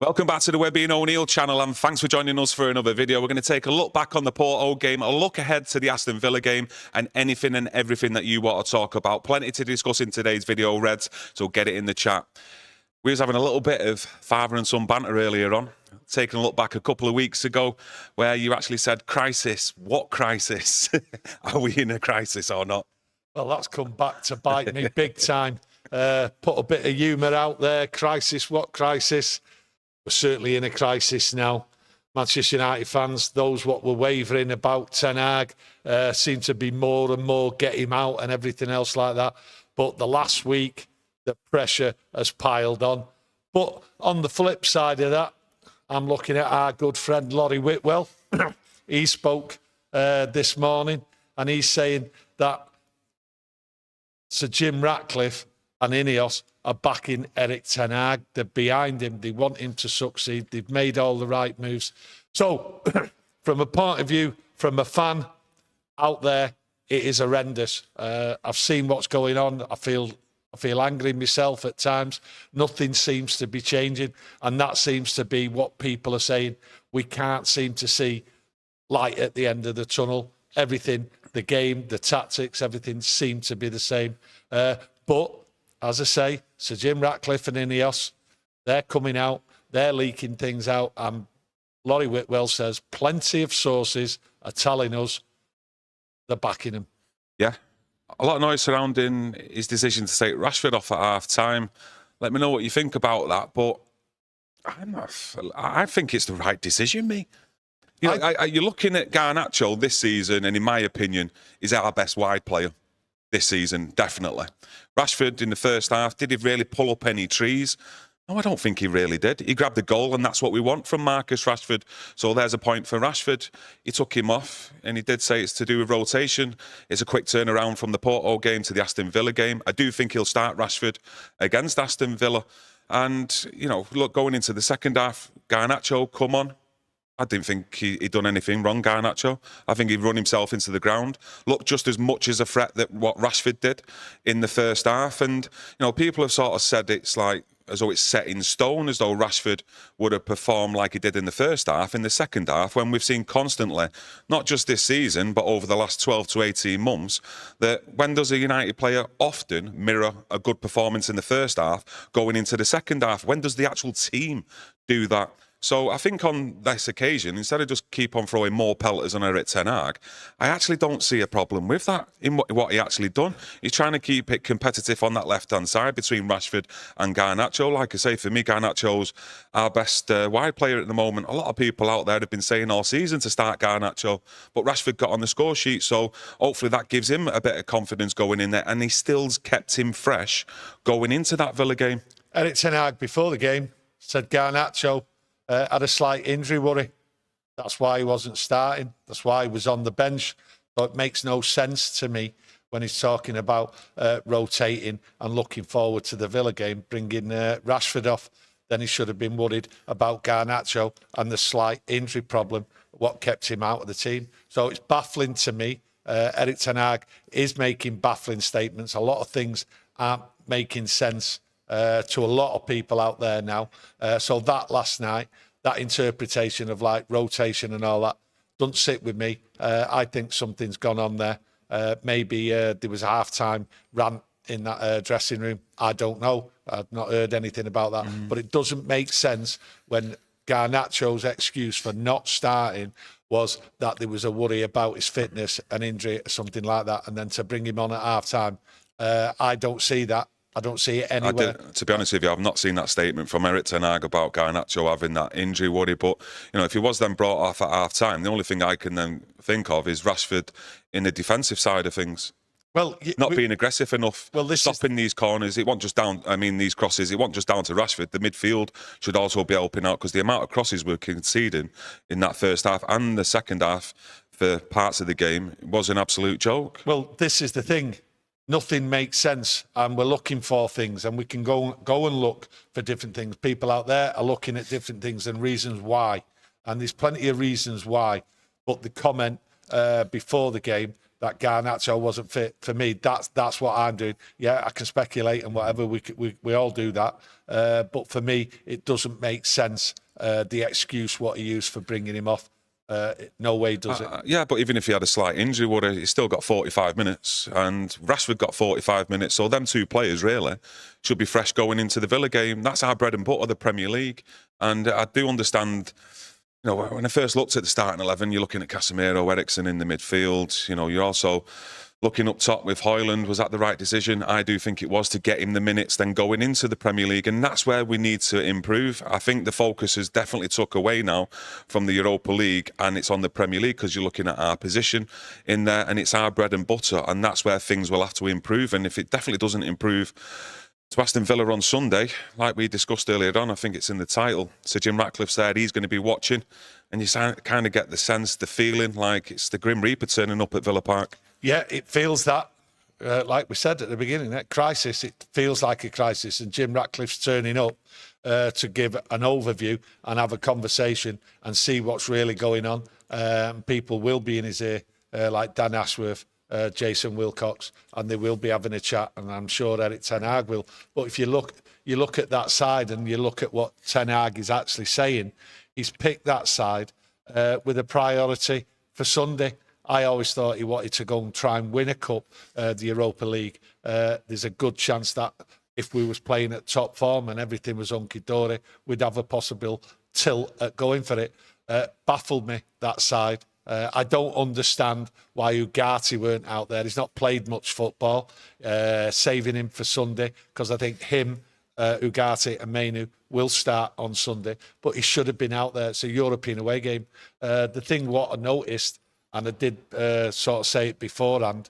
Welcome back to the Webby and O'Neill channel, and thanks for joining us for another video. We're going to take a look back on the Porto game, a look ahead to the Aston Villa game, and anything and everything that you want to talk about. Plenty to discuss in today's video, Reds, so get it in the chat. We was having a little bit of father and son banter earlier on, taking a look back a couple of weeks ago, where you actually said, crisis. What crisis? Are we in a crisis or not? Well, that's come back to bite me big time. Put a bit of humour out there. Crisis, what crisis? We're certainly in a crisis now. Manchester United fans, those what were wavering about Ten Hag, seem to be more and more get him out and everything else like that. But the last week, the pressure has piled on. But on the flip side of that, I'm looking at our good friend Laurie Whitwell. He spoke this morning and he's saying that Sir Jim Ratcliffe and INEOS are backing Erik Ten Hag. They're behind him. They want him to succeed. They've made all the right moves. So, from a point of view, from a fan out there, it is horrendous. I've seen what's going on. I feel angry myself at times. Nothing seems to be changing, and that seems to be what people are saying. We can't seem to see light at the end of the tunnel. Everything, the game, the tactics, everything seems to be the same. But as I say, Sir Jim Ratcliffe and INEOS, they're coming out, they're leaking things out, and Laurie Whitwell says plenty of sources are telling us they're backing him. Yeah, a lot of noise surrounding his decision to take Rashford off at half-time. Let me know what you think about that, but I think it's the right decision, me. You know, you're looking at Garnacho this season, and in my opinion, he's our best wide player this season, definitely. Rashford in the first half, did he really pull up any trees? No, I don't think he really did. He grabbed the goal, and that's what we want from Marcus Rashford. So there's a point for Rashford. He took him off, and he did say it's to do with rotation. It's a quick turnaround from the Porto game to the Aston Villa game. I do think he'll start Rashford against Aston Villa. And, you know, look, going into the second half, Garnacho, come on. I didn't think he'd done anything wrong, Garnacho. I think he'd run himself into the ground. Looked just as much as a threat that what Rashford did in the first half. And, you know, people have sort of said it's like, as though it's set in stone, as though Rashford would have performed like he did in the first half, in the second half, when we've seen constantly, not just this season, but over the last 12 to 18 months, that when does a United player often mirror a good performance in the first half going into the second half? When does the actual team do that? So I think on this occasion, instead of just keep on throwing more pelters on Erik Ten Hag, I actually don't see a problem with that in what he actually done. He's trying to keep it competitive on that left-hand side between Rashford and Garnacho. Like I say, for me, Garnacho's our best wide player at the moment. A lot of people out there have been saying all season to start Garnacho, but Rashford got on the score sheet, so hopefully that gives him a bit of confidence going in there, and he still's kept him fresh going into that Villa game. Erik Ten Hag, before the game, said Garnacho had a slight injury worry. That's why he wasn't starting. That's why he was on the bench. So it makes no sense to me when he's talking about rotating and looking forward to the Villa game, bringing Rashford off. Then he should have been worried about Garnacho and the slight injury problem, what kept him out of the team. So it's baffling to me. Erik Ten Hag is making baffling statements. A lot of things aren't making sense to a lot of people out there now. So that last night, that interpretation of like rotation and all that, doesn't sit with me. I think something's gone on there. Maybe there was a half-time rant in that dressing room. I don't know. I've not heard anything about that. But it doesn't make sense when Garnacho's excuse for not starting was that there was a worry about his fitness, an injury, or something like that, and then to bring him on at half-time. I don't see that. I don't see it anywhere. To be honest with you, I've not seen that statement from Erik Ten Hag about Garnacho having that injury worry. But, you know, if he was then brought off at half-time, the only thing I can then think of is Rashford in the defensive side of things. Well, not being aggressive enough, stopping these corners. It wasn't just down, these crosses, it wasn't just down to Rashford. The midfield should also be helping out, because the amount of crosses we're conceding in that first half and the second half for parts of the game was an absolute joke. Well, this is the thing. Nothing makes sense, and we're looking for things, and we can go and look for different things. People out there are looking at different things and reasons why, and there's plenty of reasons why. But the comment before the game that Garnacho wasn't fit for me. That's what I'm doing. Yeah, I can speculate and whatever. We all do that. But for me, it doesn't make sense. The excuse what he used for bringing him off. No way does it. Yeah, but even if he had a slight injury, he's still got 45 minutes, and Rashford got 45 minutes. So them two players really should be fresh going into the Villa game. That's our bread and butter, the Premier League. And I do understand. When I first looked at the starting 11, you're looking at Casemiro, Eriksen in the midfield. You're also looking up top with Højlund. Was that the right decision? I do think it was, to get him the minutes, then going into the Premier League. And that's where we need to improve. I think the focus has definitely took away now from the Europa League, and it's on the Premier League, because you're looking at our position in there, and it's our bread and butter. And that's where things will have to improve. And if it definitely doesn't improve to Aston Villa on Sunday, like we discussed earlier on, I think it's in the title, Sir Jim Ratcliffe said he's going to be watching, and you kind of get the sense, the feeling like it's the Grim Reaper turning up at Villa Park. Yeah, it feels that, like we said at the beginning, that crisis, it feels like a crisis, and Jim Ratcliffe's turning up to give an overview and have a conversation and see what's really going on. People will be in his ear, like Dan Ashworth, Jason Wilcox, and they will be having a chat, and I'm sure Erik Ten Hag will. But if you look at that side and you look at what Ten Hag is actually saying, he's picked that side with a priority for Sunday. I always thought he wanted to go and try and win a cup, the Europa League. There's a good chance that if we was playing at top form and everything was hunky-dory, we'd have a possible tilt at going for it. Baffled me, that side. I don't understand why Ugarte weren't out there. He's not played much football. Saving him for Sunday, because I think him, Ugarte and Menu will start on Sunday. But he should have been out there. It's a European away game. The thing what I noticed, and I did sort of say it beforehand,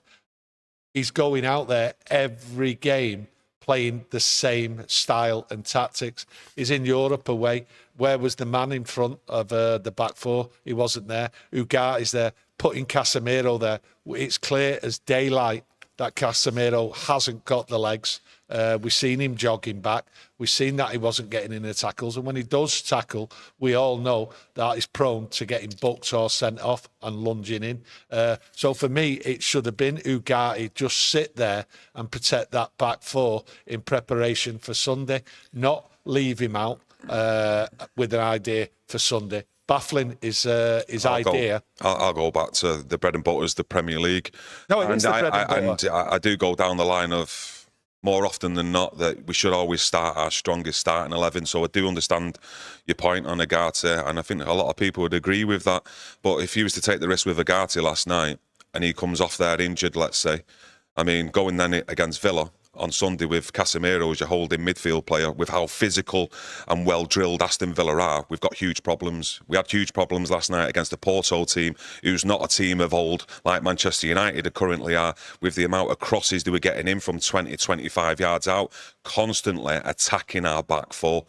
he's going out there every game playing the same style and tactics. He's in Europe away. Where was the man in front of the back four? He wasn't there. Ugarte's there, putting Casemiro there. It's clear as daylight that Casemiro hasn't got the legs. We've seen him jogging back. We've seen that he wasn't getting in the tackles. And when he does tackle, we all know that he's prone to getting booked or sent off and lunging in. So for me, it should have been Ugarte just sit there and protect that back four in preparation for Sunday, not leave him out with an idea for Sunday. Baffling his idea. I'll go back to the bread and butter as the Premier League. No, it is the bread and butter. And I do go down the line of, more often than not, that we should always start our strongest starting 11. So I do understand your point on Ugarte, and I think a lot of people would agree with that. But if you was to take the risk with Ugarte last night, and he comes off there injured, let's say, I mean, going then against Villa on Sunday with Casemiro as your holding midfield player, with how physical and well-drilled Aston Villa are, we've got huge problems. We had huge problems last night against the Porto team, who's not a team of old like Manchester United currently are, with the amount of crosses they were getting in from 20, 25 yards out, constantly attacking our back four.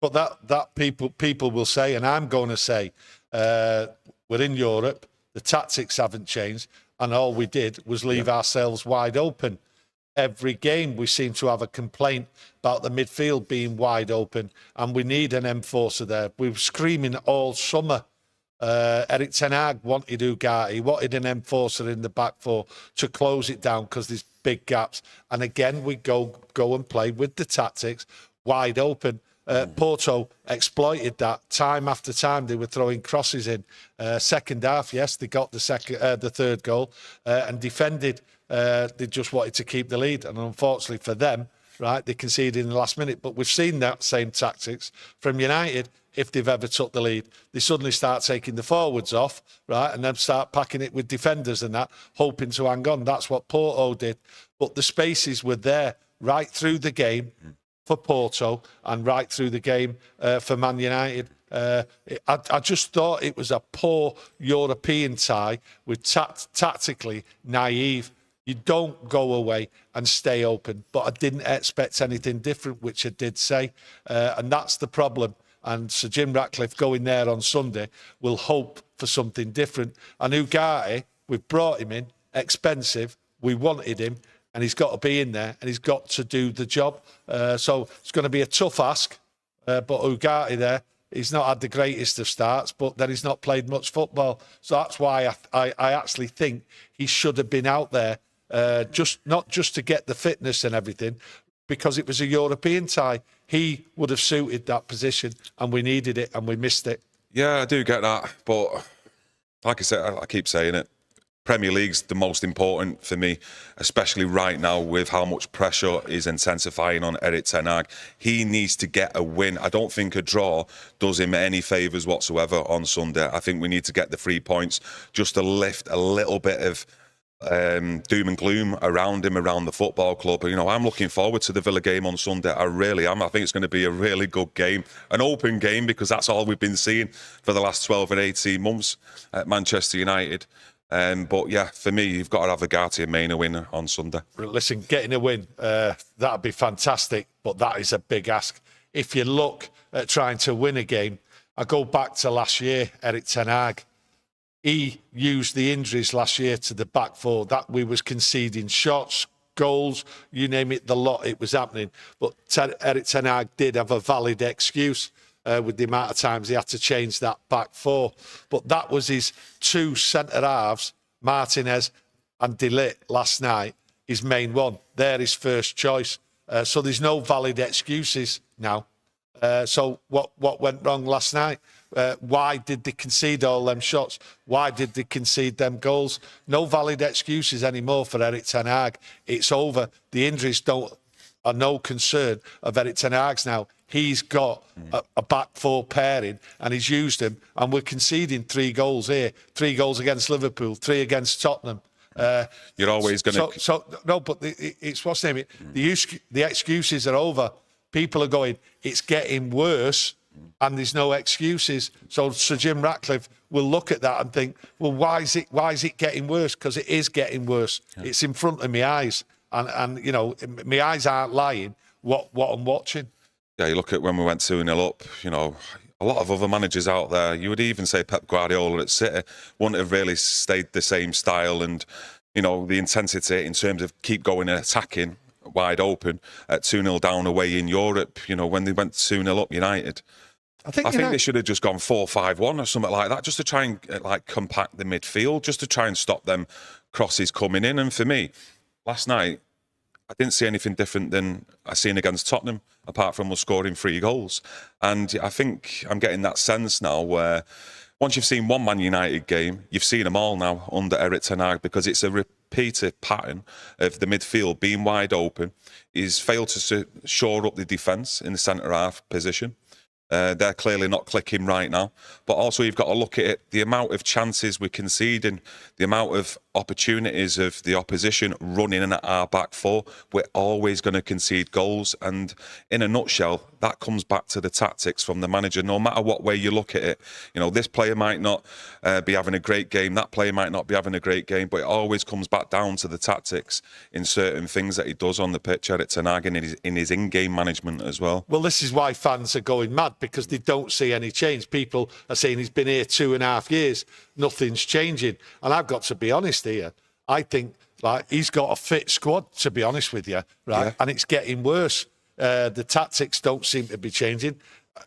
But that people will say, and I'm going to say, we're in Europe, the tactics haven't changed, and all we did was leave ourselves wide open. Every game we seem to have a complaint about the midfield being wide open, and we need an enforcer there. We were screaming all summer. Erik Ten Hag wanted Ugarte. He wanted an enforcer in the back four to close it down because there's big gaps. And again, we go and play with the tactics wide open. Porto exploited that time after time. They were throwing crosses in. Second half, yes, they got the third goal and defended. They just wanted to keep the lead, and unfortunately for them, right, they conceded in the last minute. But we've seen that same tactics from United. If they've ever took the lead, they suddenly start taking the forwards off, right, and then start packing it with defenders and that, hoping to hang on. That's what Porto did. But the spaces were there right through the game for Porto and right through the game for Man United. I just thought it was a poor European tie with tactically naive. You don't go away and stay open. But I didn't expect anything different, which I did say. And that's the problem. And Sir Jim Ratcliffe going there on Sunday will hope for something different. And Ugarte, we've brought him in, expensive. We wanted him, and he's got to be in there, and he's got to do the job. So it's going to be a tough ask. But Ugarte there, He's not had the greatest of starts, but then he's not played much football. So that's why I actually think he should have been out there, not just to get the fitness and everything, because it was a European tie. He would have suited that position, and we needed it, and we missed it. Yeah, I do get that, but like I said, I keep saying it. Premier League's the most important for me, especially right now with how much pressure is intensifying on Erik Ten Hag. He needs to get a win. I don't think a draw does him any favours whatsoever on Sunday. I think we need to get the 3 points just to lift a little bit of doom and gloom around him, around the football club. You know, I'm looking forward to the Villa game on Sunday. I really am. I think it's going to be a really good game, an open game, because that's all we've been seeing for the last 12 and 18 months at Manchester United. But yeah, for me, you've got to have the Garty and Maina win on Sunday. Listen, getting a win, that'd be fantastic, but that is a big ask. If you look at trying to win a game, I go back to last year, Erik Ten Hag. He used the injuries last year to the back four, that we was conceding shots, goals, you name it, the lot, it was happening. But Erik Ten Hag did have a valid excuse with the amount of times he had to change that back four. But that was his two centre-halves, Martinez and De Ligt last night, his main one. They're his first choice. So there's no valid excuses now. So what went wrong last night? Why did they concede all them shots? Why did they concede them goals? No valid excuses anymore for Erik Ten Hag. It's over. The injuries are no concern of Erik Ten Hag's now. He's got a back four pairing and he's used them, and we're conceding 3 goals here. 3 goals against Liverpool, 3 against Tottenham. You're always going to... No, but it's what's name it? The excuses are over. People are going, it's getting worse, and there's no excuses. So Sir Jim Ratcliffe will look at that and think, well, why is it getting worse? Because it is getting worse. Yeah. It's in front of my eyes, and you know, my eyes aren't lying. What I'm watching. Yeah, you look at when we went 2-0 up. You know, a lot of other managers out there, you would even say Pep Guardiola at City, wouldn't have really stayed the same style and, you know, the intensity in terms of keep going and attacking wide open at 2-0 down away in Europe. You know, when they went 2-0 up United, I think they should have just gone 4-5-1 or something like that, just to try and like compact the midfield, just to try and stop them crosses coming in. And for me, last night, I didn't see anything different than I seen against Tottenham, apart from us scoring 3 goals. And I think I'm getting that sense now where once you've seen one Man United game, you've seen them all now under Erik Ten Hag, because it's a repeated pattern of the midfield being wide open. He's failed to shore up the defence in the centre-half position. They're clearly not clicking right now. But also you've got to look at it, the amount of chances we're conceding, the amount of opportunities of the opposition running in at our back four. We're always going to concede goals. And in a nutshell, that comes back to the tactics from the manager. No matter what way you look at it, you know, this player might not be having a great game, that player might not be having a great game, but it always comes back down to the tactics in certain things that he does on the pitch, Erik Ten Hag, in his in-game management as well. Well, this is why fans are going mad, because they don't see any change. People are saying he's been here 2.5 years, nothing's changing. And I've got to be honest here. I think like he's got a fit squad, to be honest with you, right? Yeah. And it's getting worse. The tactics don't seem to be changing.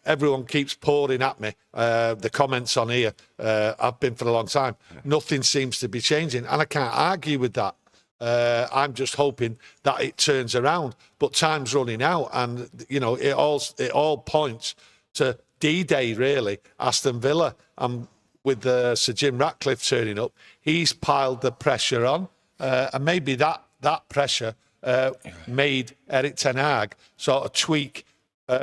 Everyone keeps pouring at me. The comments on here, I've been for a long time. Yeah. Nothing seems to be changing, and I can't argue with that. I'm just hoping that it turns around. But time's running out, and you know it all points to D-Day, really. Aston Villa, and with Sir Jim Ratcliffe turning up, he's piled the pressure on, and maybe that pressure made Erik Ten Hag sort of tweak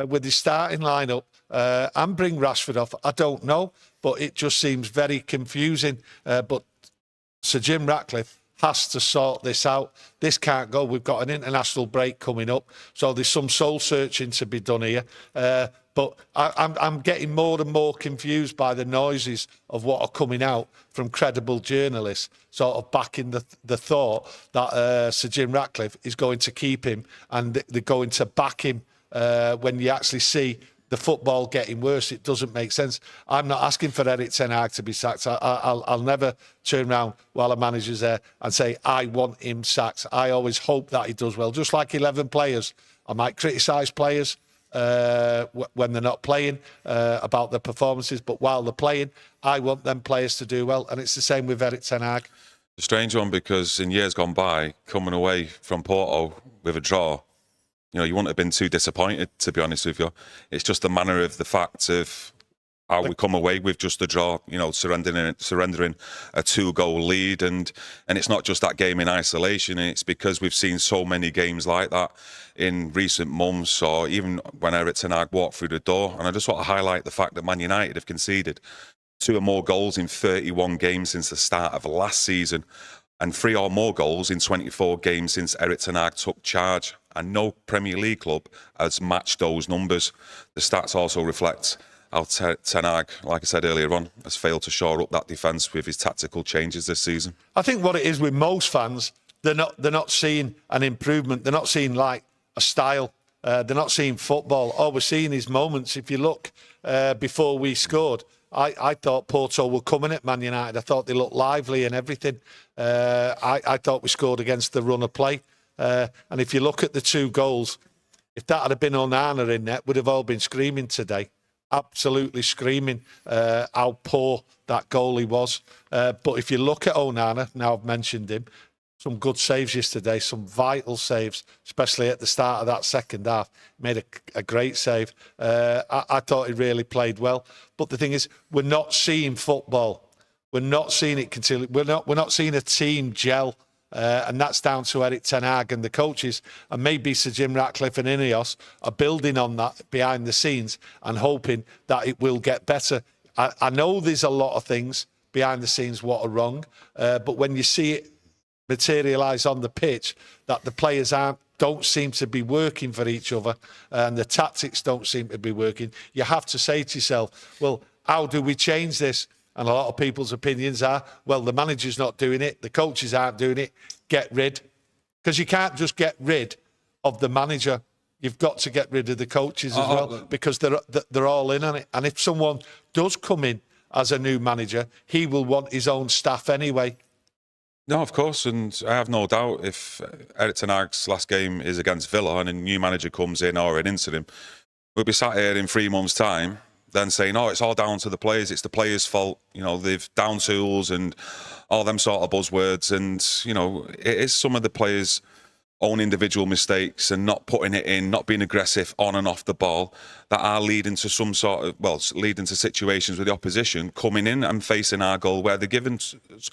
with his starting lineup and bring Rashford off. I don't know, but it just seems very confusing. But Sir Jim Ratcliffe has to sort this out. This can't go. We've got an international break coming up, so there's some soul searching to be done here. But I'm getting more and more confused by the noises of what are coming out from credible journalists, sort of backing the thought that Sir Jim Ratcliffe is going to keep him and they're going to back him. When you actually see the football getting worse, it doesn't make sense. I'm not asking for Erik Ten Hag to be sacked. I'll never turn around while a manager's there and say, I want him sacked. I always hope that he does well. Just like 11 players. I might criticise players. when they're not playing, about their performances. But while they're playing, I want them players to do well. And it's the same with Erik Ten Hag. A strange one, because in years gone by, coming away from Porto with a draw, you wouldn't have been too disappointed, to be honest with you. It's just the manner of the fact of how we come away with just a draw, surrendering a 2-goal lead. And it's not just that game in isolation. It's because we've seen so many games like that in recent months, or even when Erik Ten Hag walked through the door. And I just want to highlight the fact that Man United have conceded 2 or more goals in 31 games since the start of last season, and 3 or more goals in 24 games since Erik Ten Hag took charge. And no Premier League club has matched those numbers. The stats also reflect how Ten Hag, like I said earlier on, has failed to shore up that defence with his tactical changes this season. I think what it is with most fans, they're not seeing an improvement. They're not seeing like a style. They're not seeing football. All we're seeing is moments. If you look before we scored, I thought Porto were coming at Man United. I thought they looked lively and everything. I thought we scored against the run of play. And if you look at the 2 goals, if that had been Onana in net, we'd have all been screaming today. Absolutely screaming how poor that goalie was. But if you look at Onana, now I've mentioned him, some good saves yesterday, some vital saves, especially at the start of that second half. Made a great save. I thought he really played well. But the thing is, we're not seeing football. We're not seeing it continue. We're not seeing a team gel. And that's down to Erik Ten Hag and the coaches. And maybe Sir Jim Ratcliffe and INEOS are building on that behind the scenes and hoping that it will get better. I know there's a lot of things behind the scenes what are wrong, but when you see it materialise on the pitch, that the players don't seem to be working for each other and the tactics don't seem to be working, you have to say to yourself, well, how do we change this? And a lot of people's opinions are, well, the manager's not doing it, the coaches aren't doing it, get rid. Because you can't just get rid of the manager. You've got to get rid of the coaches as well, because they're all in on it. And if someone does come in as a new manager, he will want his own staff anyway. No, of course, and I have no doubt if Erik Ten Hag's last game is against Villa and a new manager comes in or an interim, we'll be sat here in 3 months' time then saying, oh, it's all down to the players, it's the players' fault, they've down tools and all them sort of buzzwords. And, it is some of the players' own individual mistakes and not putting it in, not being aggressive on and off the ball that are leading to leading to situations with the opposition coming in and facing our goal where they're given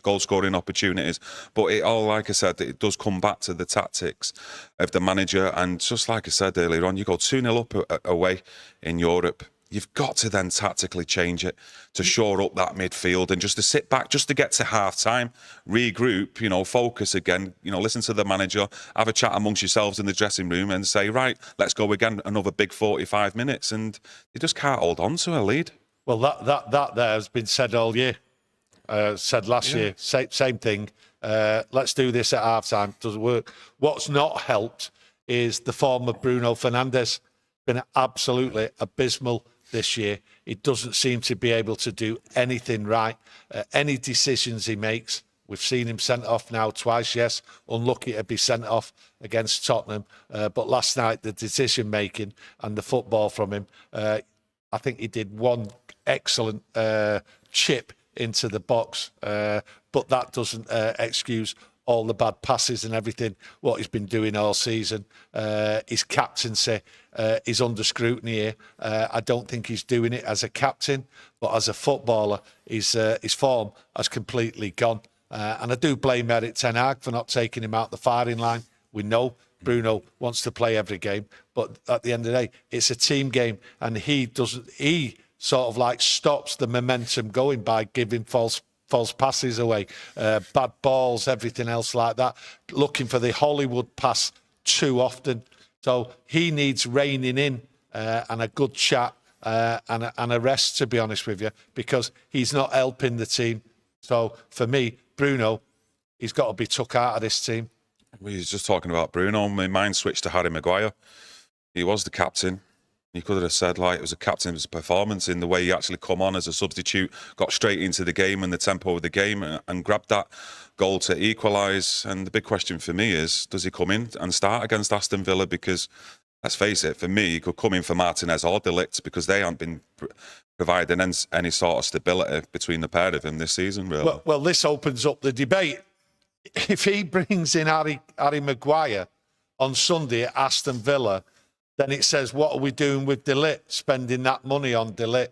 goal-scoring opportunities. But it all, like I said, it does come back to the tactics of the manager. And just like I said earlier on, you go 2-0 up away in Europe. You've got to then tactically change it to shore up that midfield and just to sit back, just to get to half-time, regroup, focus again, listen to the manager, have a chat amongst yourselves in the dressing room and say, right, let's go again, another big 45 minutes. And you just can't hold on to a lead. Well, that there has been said all year, said last year, same thing. Let's do this at half-time, doesn't work. What's not helped is the form of Bruno Fernandes. Been absolutely abysmal this year. He doesn't seem to be able to do anything right. Any decisions he makes, we've seen him sent off now twice, yes, unlucky to be sent off against Tottenham. But last night, the decision-making and the football from him, I think he did one excellent chip into the box, but that doesn't excuse all the bad passes and everything, what he's been doing all season. His captaincy is under scrutiny here. I don't think he's doing it as a captain, but as a footballer, his form has completely gone. And I do blame Erik Ten Hag for not taking him out the firing line. We know Bruno wants to play every game, but at the end of the day, it's a team game, and he sort of like stops the momentum going by giving false passes away, bad balls, everything else like that, looking for the Hollywood pass too often. So he needs reining in and a good chat and a rest, to be honest with you, because he's not helping the team. So for me, Bruno, he's got to be took out of this team. We was just talking about Bruno. My mind switched to Harry Maguire. He was the captain. You could have said it was a captain's performance in the way he actually come on as a substitute, got straight into the game and the tempo of the game and grabbed that goal to equalise. And the big question for me is, does he come in and start against Aston Villa? Because let's face it, for me, he could come in for Martinez or De Ligt because they haven't been providing any sort of stability between the pair of them this season, really. Well, this opens up the debate. If he brings in Harry Maguire on Sunday at Aston Villa, then it says, what are we doing with De Ligt, spending that money on De Ligt?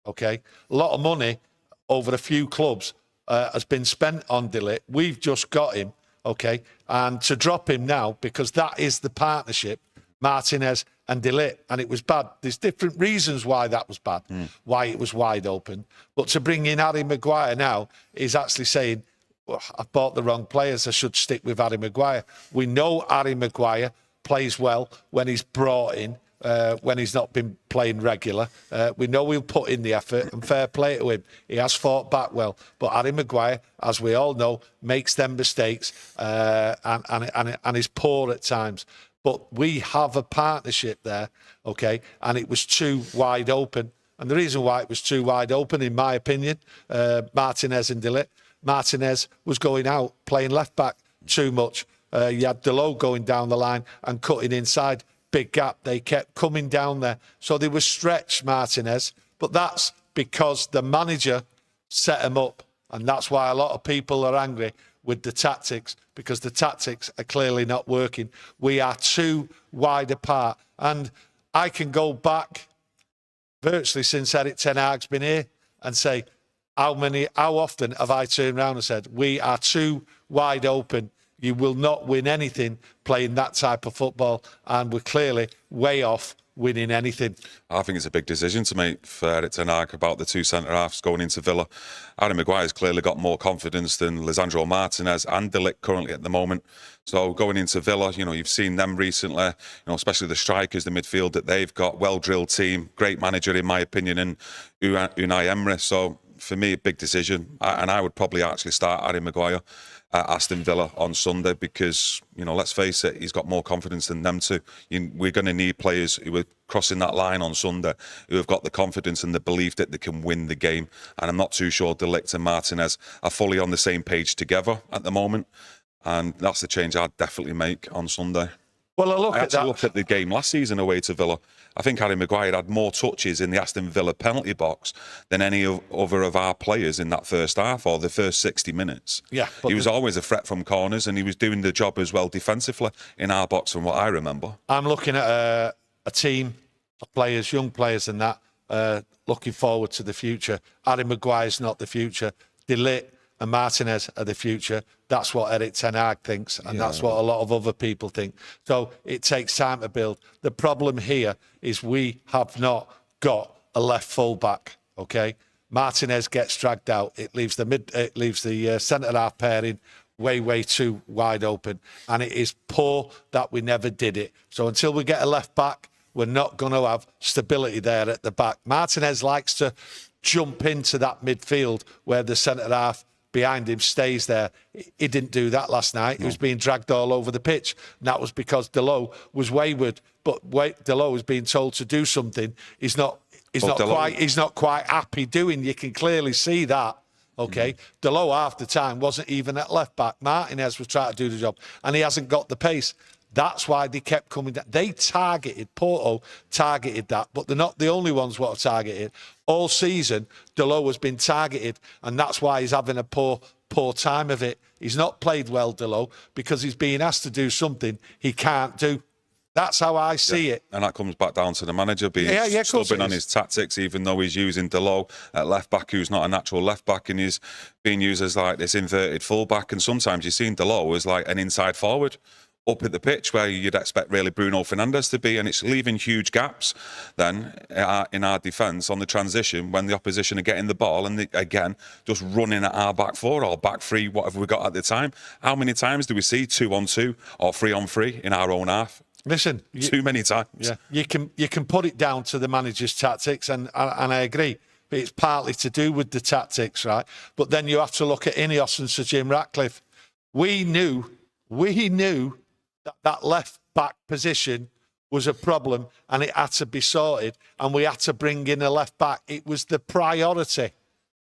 Okay, a lot of money over a few clubs has been spent on De Ligt. We've just got him, okay, and to drop him now, because that is the partnership, Martinez and De Ligt, and it was bad. There's different reasons why that was bad, why it was wide open. But to bring in Harry Maguire now is actually saying, well, I've bought the wrong players, I should stick with Harry Maguire. We know Harry Maguire plays well when he's brought in, when he's not been playing regular. We know he'll put in the effort, and fair play to him. He has fought back well. But Harry Maguire, as we all know, makes them mistakes and is poor at times. But we have a partnership there, okay, and it was too wide open. And the reason why it was too wide open, in my opinion, Martinez and De Ligt, Martinez was going out, playing left-back too much. You had Delot going down the line and cutting inside. Big gap. They kept coming down there. So they were stretched, Martinez. But that's because the manager set him up. And that's why a lot of people are angry with the tactics, because the tactics are clearly not working. We are too wide apart. And I can go back virtually since Erik Ten Hag's been here and say, how often have I turned around and said, we are too wide open. You will not win anything playing that type of football, and we're clearly way off winning anything. I think it's a big decision to make for Erik Ten Hag about the two centre-halves going into Villa. Harry Maguire's clearly got more confidence than Lisandro Martinez and De Ligt currently at the moment. So going into Villa, you know, you've seen them recently, you know, especially the strikers, the midfield that they've got, well-drilled team, great manager in my opinion, and Unai Emery. So for me, a big decision. And I would probably actually start Harry Maguire at Aston Villa on Sunday because, you know, let's face it, he's got more confidence than them two. We're going to need players who are crossing that line on Sunday, who have got the confidence and the belief that they can win the game. And I'm not too sure De Ligt and Martinez are fully on the same page together at the moment. And that's the change I'd definitely make on Sunday. Well, I look at the game last season away to Villa. I think Harry Maguire had more touches in the Aston Villa penalty box than any other of our players in that first half or the first 60 minutes. Yeah, he was always a threat from corners, and he was doing the job as well defensively in our box, from what I remember. I'm looking at a team of players, young players, and that looking forward to the future. Harry Maguire's not the future. De Ligt and Martinez are the future. That's what Erik Ten Hag thinks, and that's what a lot of other people think. So it takes time to build. The problem here is we have not got a left fullback. Okay, Martinez gets dragged out. It leaves the centre half pairing way too wide open, and it is poor that we never did it. So until we get a left back, we're not going to have stability there at the back. Martinez likes to jump into that midfield where the centre half behind him stays there. He didn't do that last night. He was being dragged all over the pitch. And that was because Delot was wayward. But Delot was being told to do something he's not quite happy doing. You can clearly see that. Okay. Delot half the time wasn't even at left back. Martinez was trying to do the job, and he hasn't got the pace. That's why they kept coming down. They targeted, Porto targeted that, but they're not the only ones what are targeted. All season, Delot has been targeted, and that's why he's having a poor time of it. He's not played well, Delot, because he's being asked to do something he can't do. That's how I see it. And that comes back down to the manager being stubborn on his tactics, even though he's using Delot at left back, who's not a natural left back, and he's being used as like this inverted full back. And sometimes you've seen Delot as like an inside forward up at the pitch where you'd expect really Bruno Fernandes to be, and it's leaving huge gaps then in our defence on the transition when the opposition are getting the ball and again just running at our back four or back three, whatever we got at the time. How many times do we see 2-on-2 or 3-on-3 in our own half? Listen, too many times. Yeah, you can put it down to the manager's tactics, and I agree. But it's partly to do with the tactics, right? But then you have to look at INEOS and Sir Jim Ratcliffe. We knew that left back position was a problem and it had to be sorted, and we had to bring in a left back. It was the priority,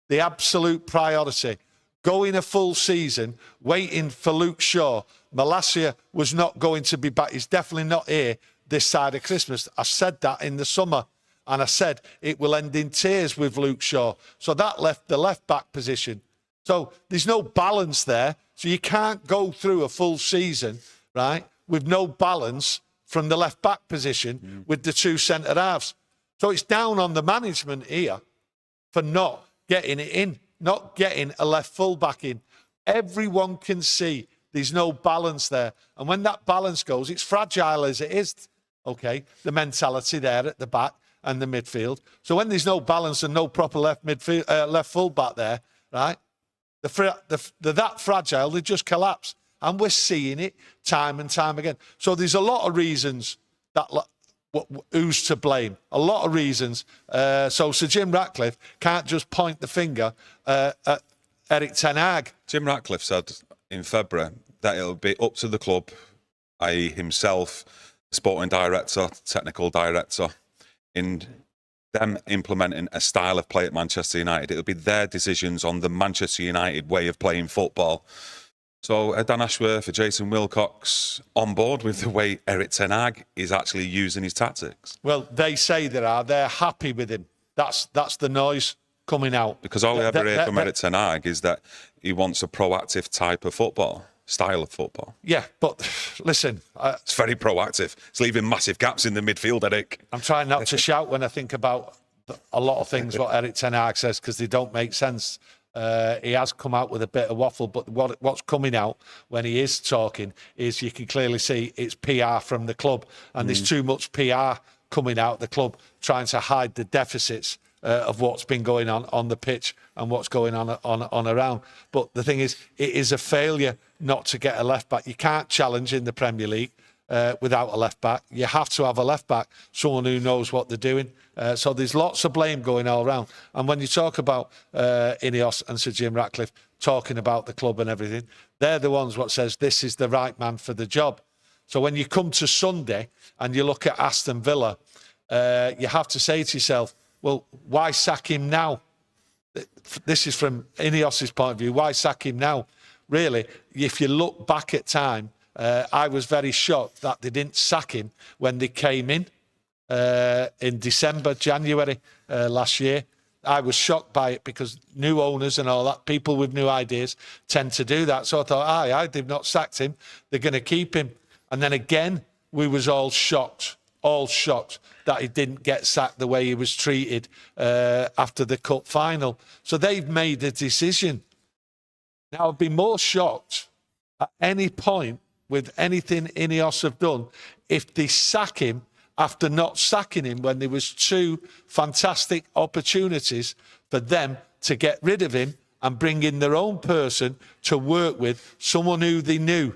the absolute priority. Going a full season, waiting for Luke Shaw. Malacia was not going to be back. He's definitely not here. this side of Christmas. I said that in the summer, and I said it will end in tears with Luke Shaw. So that left the left-back position. So there's no balance there. So you can't go through a full season, right, with no balance from the left-back position with the two centre-halves. So it's down on the management here for not getting it in, not getting a left full-back in. Everyone can see there's no balance there. And when that balance goes, it's fragile as it is, okay, the mentality there at the back and the midfield. So when there's no balance and no proper left full-back there, right, they're that fragile, they just collapse. And we're seeing it time and time again. So there's a lot of reasons that who's to blame. A lot of reasons. So Sir Jim Ratcliffe can't just point the finger at Erik Ten Hag. Jim Ratcliffe said in February that it'll be up to the club, i.e. himself, sporting director, technical director, in them implementing a style of play at Manchester United. It'll be their decisions on the Manchester United way of playing football. So Dan Ashworth or Jason Wilcox on board with the way Erik Ten Hag is actually using his tactics? Well, they say they are. They're happy with him. That's the noise coming out. Because all we ever hear from Erik Ten Hag is that he wants a proactive type of football, style of football. Yeah, but listen. It's very proactive. It's leaving massive gaps in the midfield, Erik. I'm trying not to shout when I think about a lot of things what Erik Ten Hag says because they don't make sense. He has come out with a bit of waffle, but what's coming out when he is talking is you can clearly see it's PR from the club, and there's too much PR coming out the club trying to hide the deficits of what's been going on the pitch and what's going on around. But the thing is, it is a failure not to get a left back. You can't challenge in the Premier League without a left back. You have to have a left back, someone who knows what they're doing. So there's lots of blame going all around. And when you talk about INEOS and Sir Jim Ratcliffe talking about the club and everything, they're the ones what says this is the right man for the job. So when you come to Sunday and you look at Aston Villa, you have to say to yourself, well, why sack him now? This is from INEOS's point of view. Why sack him now? Really, if you look back at time, I was very shocked that they didn't sack him when they came in December, January last year. I was shocked by it because new owners and all that, people with new ideas tend to do that. So I thought, they've not sacked him. They're going to keep him. And then again, we was all shocked that he didn't get sacked the way he was treated after the cup final. So they've made a decision. Now, I'd be more shocked at any point with anything INEOS have done if they sack him after not sacking him when there was two fantastic opportunities for them to get rid of him and bring in their own person to work with, someone who they knew.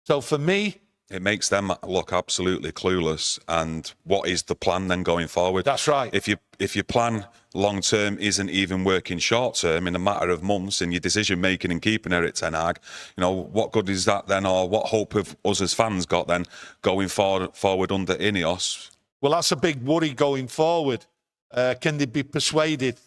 So for me, it makes them look absolutely clueless. And what is the plan then going forward? That's right. If your plan long term isn't even working short term in a matter of months, and your decision making and keeping Erik Ten Hag, what good is that then, or what hope have us as fans got then going forward under INEOS? Well, that's a big worry going forward. Can they be persuaded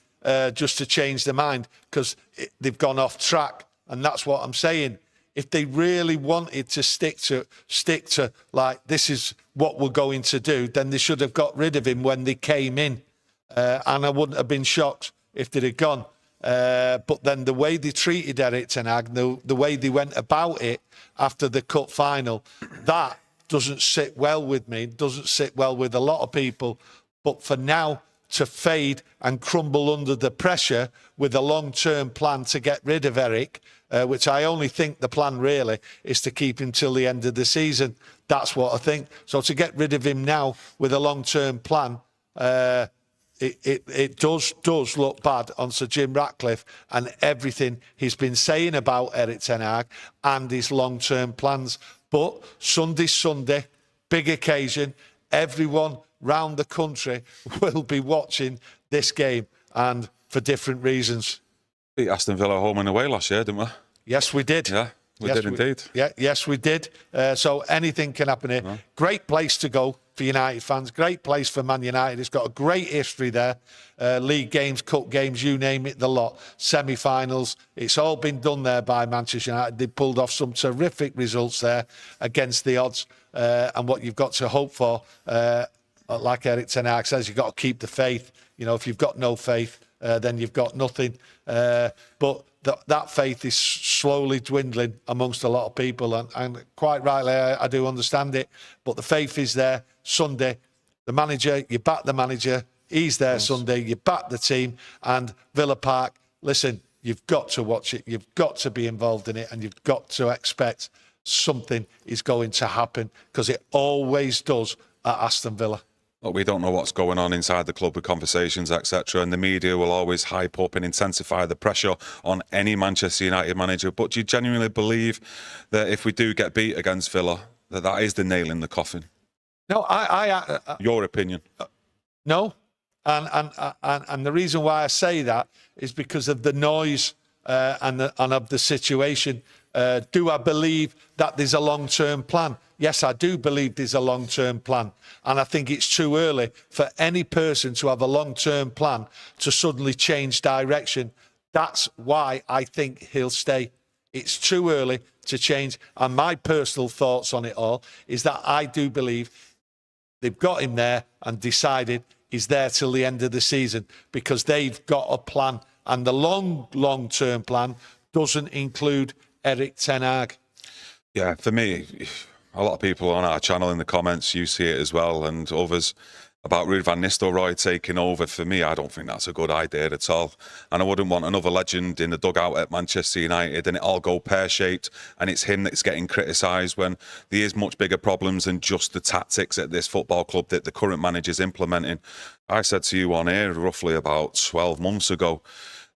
just to change their mind because they've gone off track? And that's what I'm saying. If they really wanted to stick to like, this is what we're going to do, then they should have got rid of him when they came in. And I wouldn't have been shocked if they'd have gone. But then the way they treated Erik Ten Hag, the way they went about it after the cup final, that doesn't sit well with me, doesn't sit well with a lot of people. But for now to fade and crumble under the pressure with a long-term plan to get rid of Erik, which I only think the plan really is to keep him till the end of the season. That's what I think. So to get rid of him now with a long-term plan, it does look bad on Sir Jim Ratcliffe and everything he's been saying about Erik Ten Hag and his long-term plans. But Sunday, big occasion, everyone round the country will be watching this game, and for different reasons. Beat Aston Villa home and away last year, didn't we? Yes, we did. Yeah, we did indeed. Yes, we did. So anything can happen here. Yeah. Great place to go. for United fans. Great place for Man United. It's got a great history there. League games, cup games, you name it, the lot. Semi-finals. It's all been done there by Manchester United. They pulled off some terrific results there against the odds. And what you've got to hope for, like Erik Ten Hag says, you've got to keep the faith. You know, if you've got no faith, then you've got nothing. But that faith is slowly dwindling amongst a lot of people, and quite rightly, I do understand it. But the faith is there. Sunday, the manager, you back the manager. He's there Sunday. You back the team, and Villa Park. Listen, you've got to watch it. You've got to be involved in it, and you've got to expect something is going to happen, because it always does at Aston Villa. Look, we don't know what's going on inside the club with conversations, etc. And the media will always hype up and intensify the pressure on any Manchester United manager. But do you genuinely believe that if we do get beat against Villa, that is the nail in the coffin? No, Your opinion? No. And the reason why I say that is because of the noise and of the situation. Do I believe that there's a long-term plan? Yes, I do believe there's a long-term plan. And I think it's too early for any person to have a long-term plan to suddenly change direction. That's why I think he'll stay. It's too early to change. And my personal thoughts on it all is that I do believe they've got him there and decided he's there till the end of the season, because they've got a plan. And the long-term plan doesn't include Erik Ten Hag. Yeah, for me, a lot of people on our channel in the comments, you see it as well, and others, about Ruud van Nistelrooy taking over. For me, I don't think that's a good idea at all. And I wouldn't want another legend in the dugout at Manchester United and it all go pear-shaped and it's him that's getting criticised, when there is much bigger problems than just the tactics at this football club that the current manager's implementing. I said to you on air roughly about 12 months ago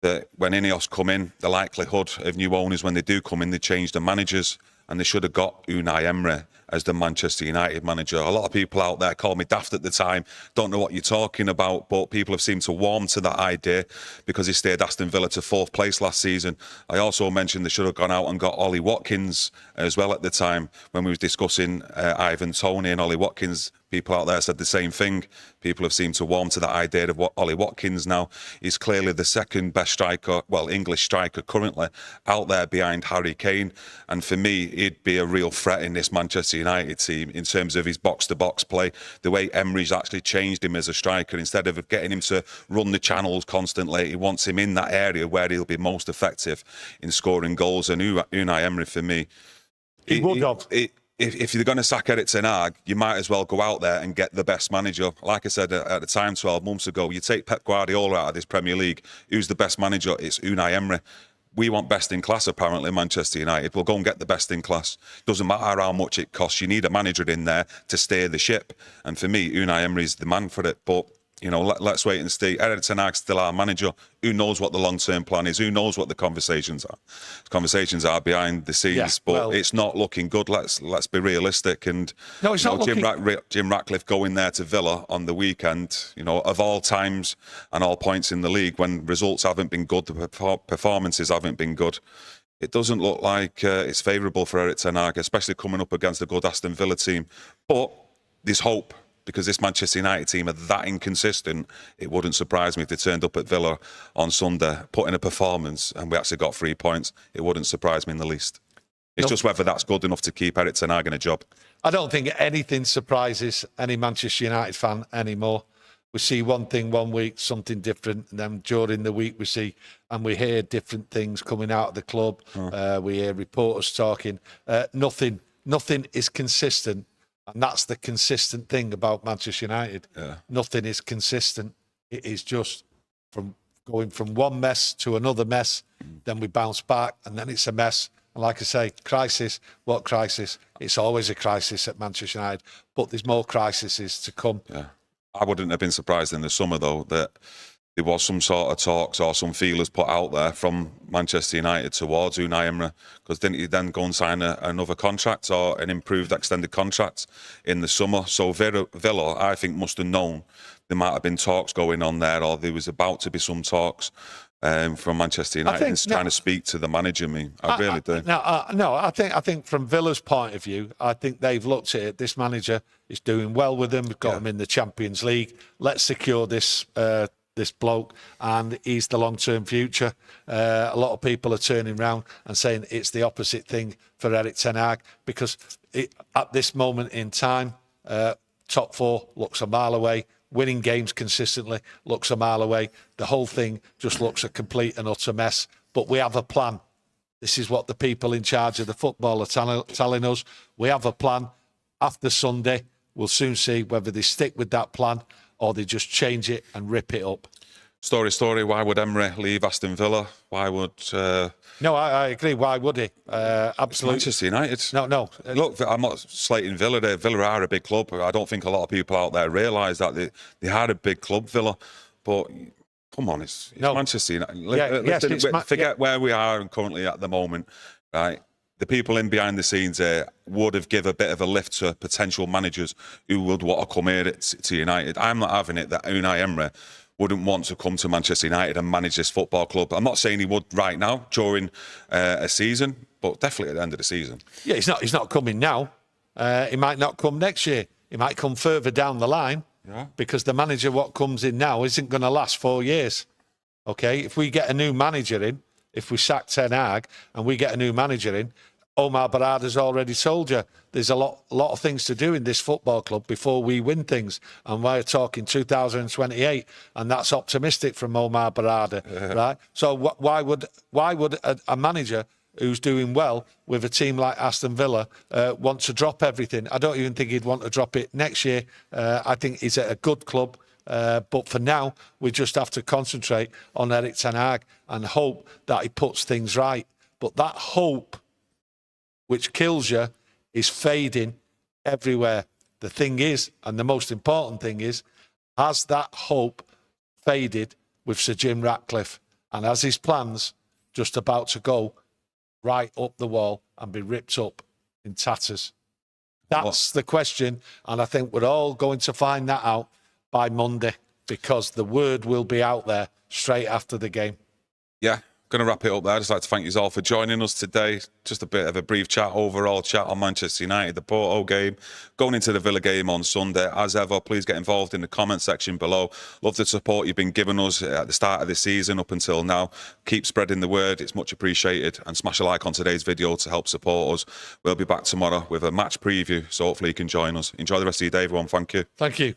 that when INEOS come in, the likelihood of new owners, when they do come in, they change the managers, and they should have got Unai Emery as the Manchester United manager. A lot of people out there called me daft at the time, don't know what you're talking about, but people have seemed to warm to that idea because he steered Aston Villa to 4th place last season. I also mentioned they should have gone out and got Ollie Watkins as well at the time when we was discussing Ivan Toney and Ollie Watkins. People out there said the same thing. People have seemed to warm to that idea of what Ollie Watkins now. He's clearly the second best striker, well, English striker currently, out there behind Harry Kane. And for me, he'd be a real threat in this Manchester United team in terms of his box-to-box play. The way Emery's actually changed him as a striker, instead of getting him to run the channels constantly, he wants him in that area where he'll be most effective in scoring goals. And Unai Emery, for me, he would have. If you're going to sack Erik Ten Hag, you might as well go out there and get the best manager. Like I said at the time 12 months ago, you take Pep Guardiola out of this Premier League, who's the best manager? It's Unai Emery. We want best in class, apparently, Manchester United. We'll go and get the best in class. Doesn't matter how much it costs. You need a manager in there to steer the ship. And for me, Unai Emery's the man for it. But, you know, let's wait and see. Erik Ten Hag's still our manager. Who knows what the long-term plan is? Who knows what the conversations are? Conversations are behind the scenes, but it's not looking good. Let's be realistic. And no, it's not looking... Jim Ratcliffe going there to Villa on the weekend, you know, of all times and all points in the league, when results haven't been good, the performances haven't been good, it doesn't look like it's favourable for Erik Ten Hag, especially coming up against a good Aston Villa team. But there's hope, because this Manchester United team are that inconsistent. It wouldn't surprise me if they turned up at Villa on Sunday, put in a performance, and we actually got 3 points. It wouldn't surprise me in the least. It's just whether that's good enough to keep Erik Ten Hag in a job. I don't think anything surprises any Manchester United fan anymore. We see one thing one week, something different, and then during the week we see and we hear different things coming out of the club. We hear reporters talking. Nothing is consistent. And that's the consistent thing about Manchester United. Nothing is consistent. It is just from going from one mess to another mess. Then we bounce back, and then it's a mess. And like I say, crisis. What crisis? It's always a crisis at Manchester United, but there's more crises to come. Yeah. I wouldn't have been surprised in the summer, though, that there was some sort of talks or some feelers put out there from Manchester United towards Unai Emery, because didn't he then go and sign another contract or an improved extended contract in the summer? So Villa, I think, must have known there might have been talks going on there, or there was about to be some talks from Manchester United trying to speak to the manager. I really do. No, I think from Villa's point of view, I think they've looked at it. This manager is doing well with them. We've got him in the Champions League. Let's secure this this bloke, and he's the long-term future. A lot of people are turning around and saying it's the opposite thing for Erik Ten Hag, because at this moment in time, top four looks a mile away. Winning games consistently looks a mile away. The whole thing just looks a complete and utter mess. But we have a plan. This is what the people in charge of the football are telling us. We have a plan. After Sunday, we'll soon see whether they stick with that plan or they just change it and rip it up. Story. Why would Emery leave Aston Villa? Why would... No, I agree. Why would he? Absolutely. Manchester United. No. Look, I'm not slating Villa there. Villa are a big club. I don't think a lot of people out there realise that they are a big club, Villa. But come on, it's Manchester United. Forget where we are and currently at the moment, right? The people in behind the scenes here would have given a bit of a lift to potential managers who would want to come here to United. I'm not having it that Unai Emery wouldn't want to come to Manchester United and manage this football club. I'm not saying he would right now during a season, but definitely at the end of the season. Yeah, he's not coming now. He might not come next year. He might come further down the line, because the manager what comes in now isn't going to last 4 years. Okay, if we get a new manager in, if we sack Ten Hag and we get a new manager in, Omar Barada's already told you there's a lot of things to do in this football club before we win things, and we're talking 2028, and that's optimistic from Omar Barada, right? So why would a manager who's doing well with a team like Aston Villa want to drop everything? I don't even think he'd want to drop it next year. I think he's at a good club. But for now, we just have to concentrate on Erik Ten Hag and hope that he puts things right. But that hope, which kills you, is fading everywhere. The thing is, and the most important thing is, has that hope faded with Sir Jim Ratcliffe? And has his plans just about to go right up the wall and be ripped up in tatters? That's the question, and I think we're all going to find that out by Monday, because the word will be out there straight after the game. Yeah, going to wrap it up there. I'd just like to thank you all for joining us today. Just a bit of a brief chat, overall chat on Manchester United, the Porto game, going into the Villa game on Sunday. As ever, please get involved in the comment section below. Love the support you've been giving us at the start of the season up until now. Keep spreading the word. It's much appreciated. And smash a like on today's video to help support us. We'll be back tomorrow with a match preview, so hopefully you can join us. Enjoy the rest of your day, everyone. Thank you. Thank you.